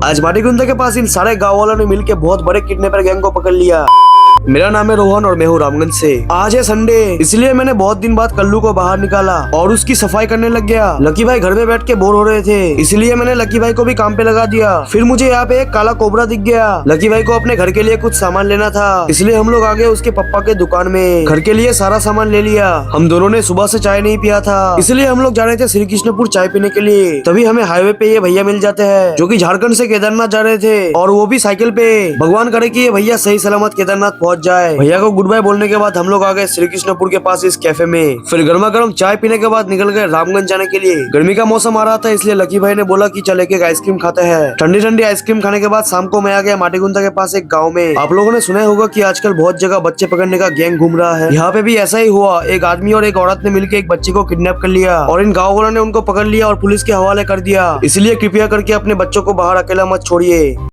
आज माटीगुंदा के पास इन सारे गाँव वालों ने मिलकर बहुत बड़े किडनैपर गैंग को पकड़ लिया। मेरा नाम है रोहन और मैं हूँ रामगंज से। आज है संडे, इसलिए मैंने बहुत दिन बाद कल्लू को बाहर निकाला और उसकी सफाई करने लग गया। लकी भाई घर में बैठ के बोर हो रहे थे, इसलिए मैंने लकी भाई को भी काम पे लगा दिया। फिर मुझे यहाँ पे एक काला कोबरा दिख गया। लकी भाई को अपने घर के लिए कुछ सामान लेना था, इसलिए हम लोग आ गए उसके पप्पा के दुकान में। घर के लिए सारा सामान ले लिया। हम दोनों ने सुबह से चाय नहीं पिया था, इसलिए हम लोग जा रहे थे श्री कृष्णपुर चाय पीने के लिए। तभी हमें हाईवे पे ये भैया मिल जाते हैं जो कि झारखंड से केदारनाथ जा रहे थे, और वो भी साइकिल पे। भगवान करे कि ये भैया सही सलामत केदारनाथ पहुंच जाए। भैया को गुड बाय बोलने के बाद हम लोग आ गए श्री कृष्णपुर के पास इस कैफे में। फिर गर्मा गर्म चाय पीने के बाद निकल गए रामगंज जाने के लिए। गर्मी का मौसम आ रहा था, इसलिए लकी भाई ने बोला कि चल एक आइसक्रीम खाते हैं। ठंडी ठंडी आइसक्रीम खाने के बाद शाम को मैं आ गया माटीगुंदा के पास एक गाँव में। आप लोगों ने सुना होगा कि आजकल बहुत जगह बच्चे पकड़ने का गैंग घूम रहा है। यहाँ पे भी ऐसा ही हुआ। एक आदमी और एक औरत ने मिलकर एक बच्चे को किडनैप कर लिया और इन गाँव वालों ने उनको पकड़ लिया और पुलिस के हवाले कर दिया। इसलिए कृपया करके अपने बच्चों को बाहर अकेला मत छोड़िए।